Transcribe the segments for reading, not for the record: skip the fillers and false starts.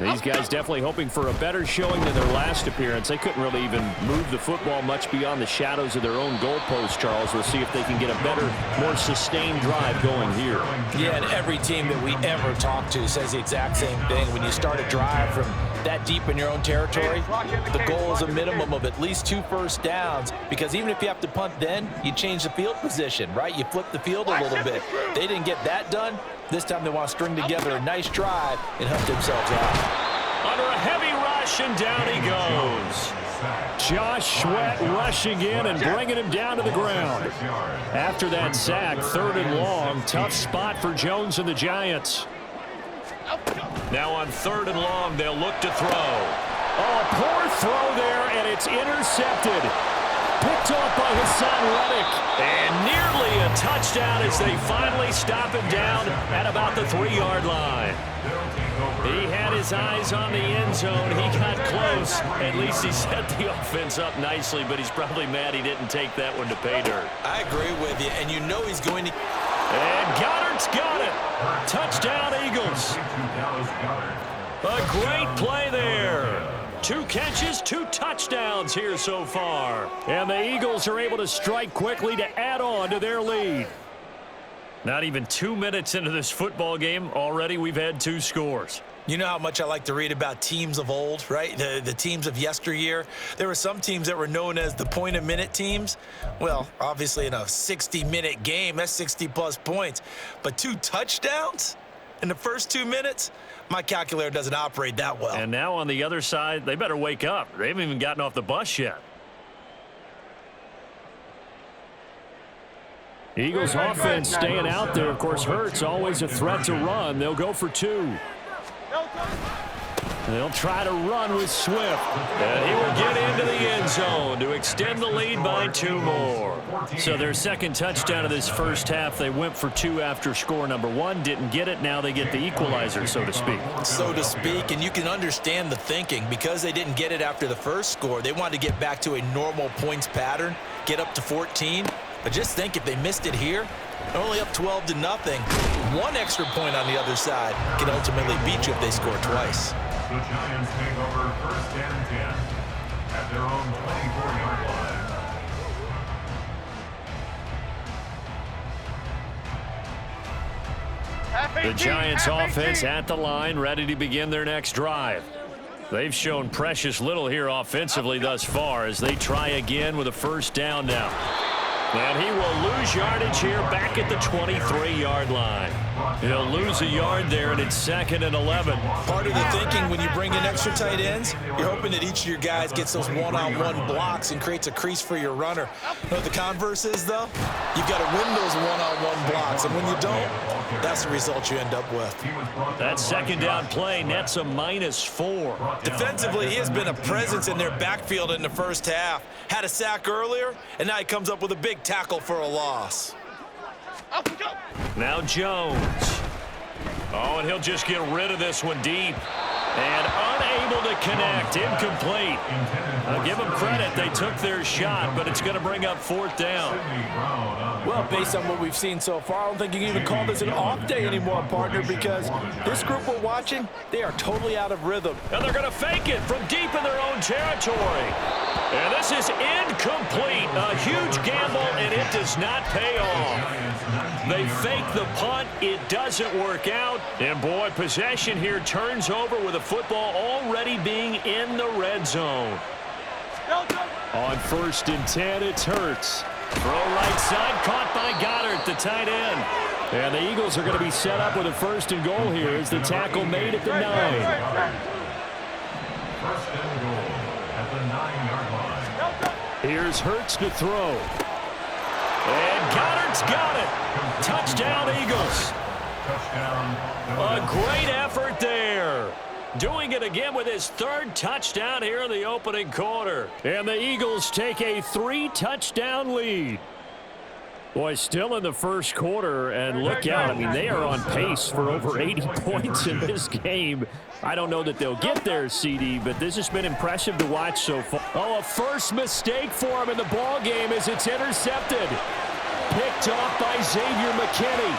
These guys definitely hoping for a better showing than their last appearance. They couldn't really even move the football much beyond the shadows of their own goalpost, Charles. We'll see if they can get a better, more sustained drive going here. Yeah, and every team that we ever talk to says the exact same thing. When you start a drive from that deep in your own territory, the goal is a minimum of at least 2 first downs, because even if you have to punt then, you change the field position, right? You flip the field a little bit. They didn't get that done. This time they want to string together a nice drive and help themselves out. Under a heavy rush, and down he goes. Josh Sweat rushing in and bringing him down to the ground. After that sack, 3rd and long, tough spot for Jones and the Giants. Now on 3rd and long, they'll look to throw. Oh, poor throw there, and it's intercepted. Picked off by Hassan Reddick. And nearly a touchdown as they finally stop him down at about the 3-yard line. He had his eyes on the end zone. He got close. At least he set the offense up nicely, but he's probably mad he didn't take that one to pay dirt. I agree with you, and you know he's going to... And Goddard's got it. Touchdown, Eagles. A great play there. 2 catches, 2 touchdowns here so far. And the Eagles are able to strike quickly to add on to their lead. Not even 2 minutes into this football game, already we've had 2 scores. You know how much I like to read about teams of old, right? The teams of yesteryear. There were some teams that were known as the point-a-minute teams. Well, obviously in a 60-minute game, that's 60-plus points. But 2 touchdowns in the first 2 minutes? My calculator doesn't operate that well. And now on the other side, they better wake up. They haven't even gotten off the bus yet. Eagles offense staying out there. Of course, Hurts always a threat to run. They'll go for 2. They'll try to run with Swift. And he will get into the end zone to extend the lead by 2 more. So their second touchdown of this first half, they went for 2 after score number 1. Didn't get it. Now they get the equalizer, so to speak. So to speak, and you can understand the thinking. Because they didn't get it after the first score, they wanted to get back to a normal points pattern, get up to 14. But just think, if they missed it here, only up 12-0, 1 extra point on the other side can ultimately beat you if they score twice. The Giants take over 1st and 10 at their own 24-yard line. The Giants offense at the line, ready to begin their next drive. They've shown precious little here offensively thus far as they try again with a 1st down now. And he will lose yardage here back at the 23-yard line. He'll lose a yard there, and it's 2nd and 11. Part of the thinking when you bring in extra tight ends, you're hoping that each of your guys gets those one-on-one blocks and creates a crease for your runner. You know what the converse is, though? You've got to win those one-on-one blocks, and when you don't, that's the result you end up with. That 2nd down play nets a -4. Defensively, he has been a presence in their backfield in the first half. Had a sack earlier, and now he comes up with a big tackle for a loss. Now Jones. Oh, and he'll just get rid of this one deep. And unable to connect. Incomplete. I'll give them credit. They took their shot, but it's going to bring up 4th down. Well, based on what we've seen so far, I don't think you can even call this an off day anymore, partner, because this group we're watching, they are totally out of rhythm. And they're going to fake it from deep in their own territory. And this is incomplete. A huge gamble, and it does not pay off. They fake the punt. It doesn't work out. And, boy, possession here turns over with a football already being in the red zone. On 1st and 10, it's Hurts. Throw right side, caught by Goddard, the tight end. And the Eagles are going to be set up with a 1st and goal here as the tackle made at the 9. 1st and goal at the 9-yard line. Here's Hurts to throw. And Goddard's got it. Touchdown, Eagles. A great effort there. Doing it again with his 3rd touchdown here in the opening quarter. And the Eagles take a 3-touchdown lead. Boy, still in the first quarter, and look out. I mean, they are on pace for over 80 points in this game. I don't know that they'll get there, CD, but this has been impressive to watch so far. Oh, a first mistake for him in the ball game as it's intercepted. Picked off by Xavier McKinney.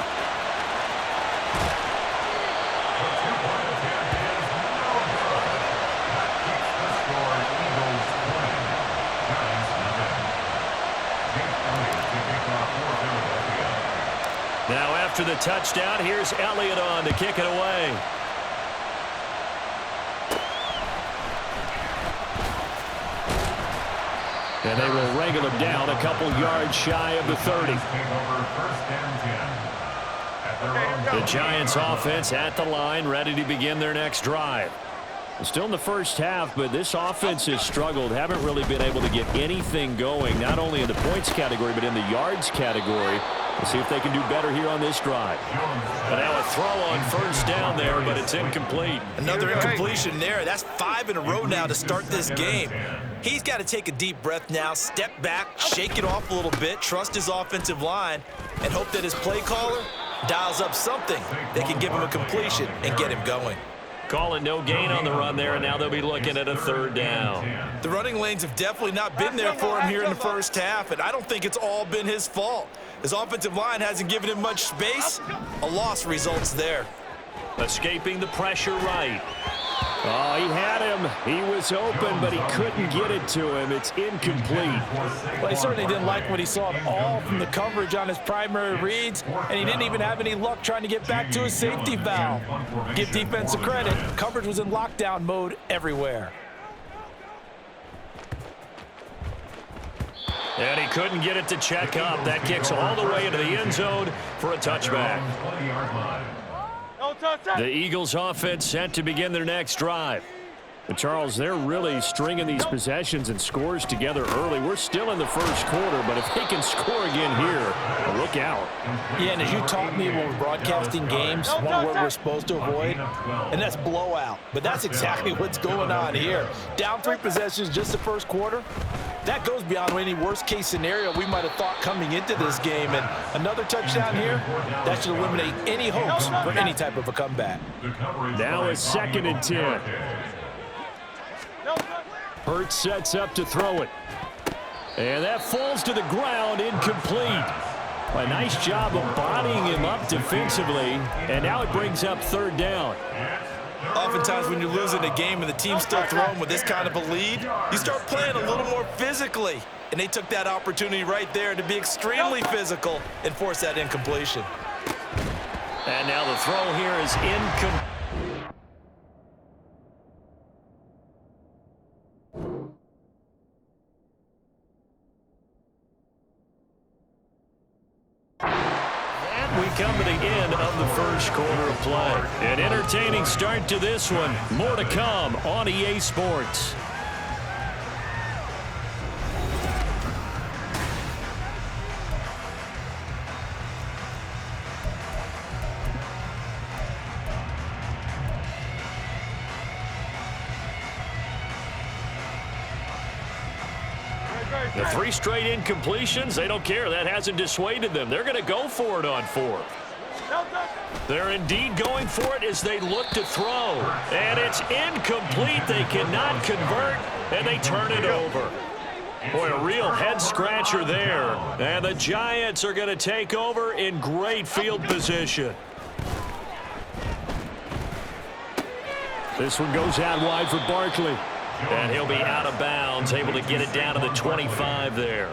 after the touchdown. Here's Elliott on to kick it away. And they will wrangle him down a couple yards shy of the 30. The Giants offense at the line, ready to begin their next drive. Still in the first half, but this offense has struggled. Haven't really been able to get anything going, not only in the points category, but in the yards category. We'll see if they can do better here on this drive. But now a throw on first down there, but it's incomplete. Another incompletion there. That's 5 in a row now to start this game. He's got to take a deep breath now, step back, shake it off a little bit, trust his offensive line, and hope that his play caller dials up something that can give him a completion and get him going. Calling no gain on the run there, and now they'll be looking at a third down. The running lanes have definitely not been there for him here in the first half, and I don't think it's all been his fault. His offensive line hasn't given him much space. A loss results there. Escaping the pressure right. Oh, he had him. He was open, but he couldn't get it to him. It's incomplete. Well, he certainly didn't like what he saw at all from the coverage on his primary reads, and he didn't even have any luck trying to get back to his safety valve. Give defense a credit. Coverage was in lockdown mode everywhere. And he couldn't get it to check up. That kicks all the way into the end zone for a touchback. The Eagles offense set to begin their next drive. But Charles, they're really stringing these possessions and scores together early. We're still in the first quarter, but if they can score again here, look out. Yeah, and as you taught me when we're broadcasting games, one word we're supposed to avoid, and that's blowout. But that's exactly what's going on here. Down 3 possessions just the first quarter. That goes beyond any worst-case scenario we might have thought coming into this game. And another touchdown here, that should eliminate any hopes for any type of a comeback. Now a 2nd and 10. Hurts sets up to throw it. And that falls to the ground, incomplete. A nice job of bodying him up defensively. And now it brings up 3rd down. Oftentimes when you're losing a game and the team's still throwing with this kind of a lead, you start playing a little more physically. And they took that opportunity right there to be extremely physical and force that incompletion. And now the throw here is incomplete. We come to the end of the first quarter of play. An entertaining start to this one. More to come on EA Sports. The 3 straight incompletions, they don't care. That hasn't dissuaded them. They're going to go for it on 4th. They're indeed going for it as they look to throw. And it's incomplete. They cannot convert, and they turn it over. Boy, a real head-scratcher there. And the Giants are going to take over in great field position. This one goes out wide for Barkley. And he'll be out of bounds, able to get it down to the 25 there.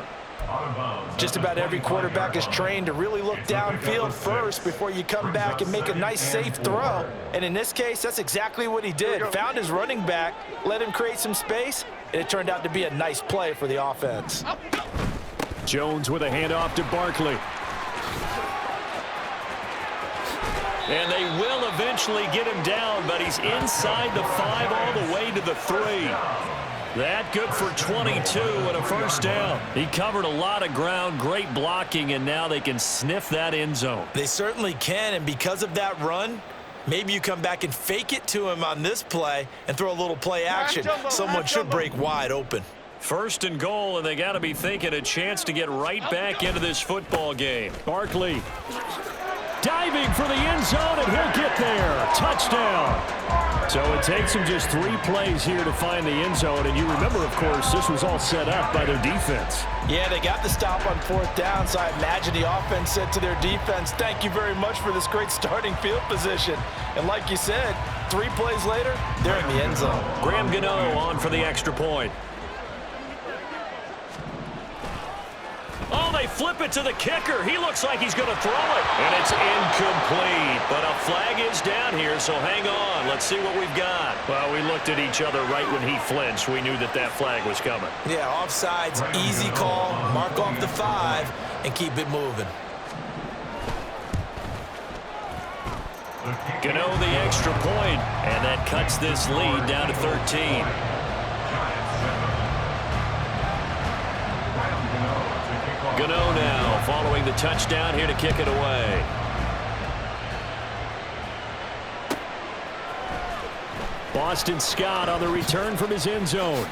Just about every quarterback is trained to really look downfield first before you come back and make a nice, safe throw. And in this case, that's exactly what he did. Found his running back, let him create some space, and it turned out to be a nice play for the offense. Jones with a handoff to Barkley. And they will eventually get him down, but he's inside the 5 all the way to the 3. That good for 22 and a first down. He covered a lot of ground, great blocking, and now they can sniff that end zone. They certainly can, and because of that run, maybe you come back and fake it to him on this play and throw a little play action. Someone should break wide open. 1st and goal, and they got to be thinking a chance to get right back into this football game. Barkley diving for the end zone, and he'll get there. Touchdown. So it takes him just 3 plays here to find the end zone. And you remember, of course, this was all set up by their defense. Yeah, they got the stop on 4th down, so I imagine the offense said to their defense, thank you very much for this great starting field position. And like you said, 3 plays later, they're in the end zone. Graham Gano on for the extra point. Oh, they they flip it to the kicker. He looks like he's going to throw it. And it's incomplete. But a flag is down here, so hang on. Let's see what we've got. Well, we looked at each other right when he flinched. We knew that that flag was coming. Yeah, offsides, easy call. Mark off the 5 and keep it moving. Gano the extra point, and that cuts this lead down to 13. Gano now following the touchdown here to kick it away. Boston Scott on the return from his end zone.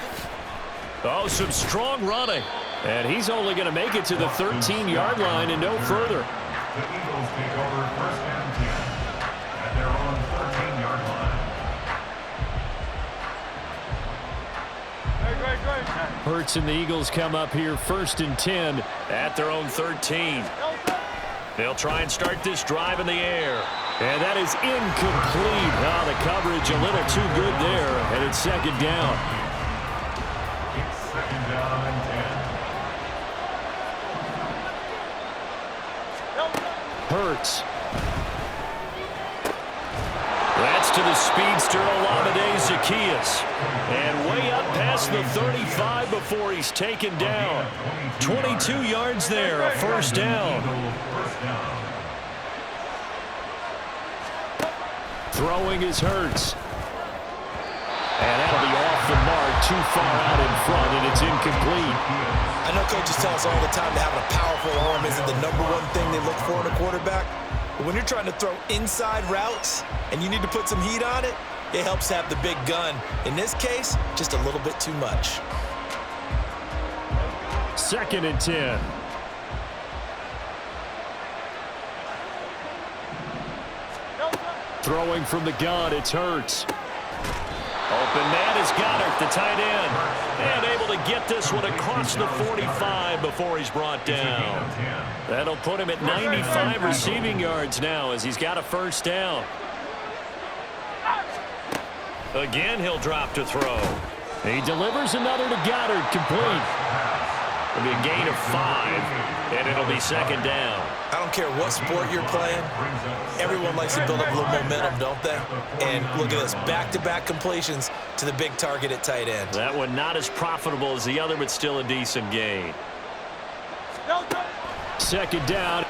Oh, some strong running. And he's only going to make it to the 13-yard line and no further. The Eagles take over first and 10 at their own 13-yard line. Hurts and the Eagles come up here first and 10 at their own 13. They'll try and start this drive in the air. And that is incomplete. Oh, the coverage a little too good there, and it's second down. It's second down and 10. Hurts. That's to the speedster Olamide Zaccheaus. And way up past the 35 before he's taken down. 22 yards there, a first down. Throwing is Hurts. And that'll be off the mark, too far out in front, and it's incomplete. I know coaches tell us all the time that having a powerful arm isn't the #1 thing they look for in a quarterback. But when you're trying to throw inside routes and you need to put some heat on it, it helps have the big gun. In this case, just a little bit too much. Second and 10. Throwing from the gun, it's Hurts. Open man is Goddard, the tight end. And able to get this one across the 45 before he's brought down. That'll put him at 95 receiving yards now as he's got a first down. Again, he'll drop to throw. He delivers another to Goddard, complete. It'll be a gain of 5, and it'll be second down. I don't care what sport you're playing. Everyone likes to build up a little momentum, don't they? And look at this, back-to-back completions to the big target at tight end. That one not as profitable as the other, but still a decent gain. Second down.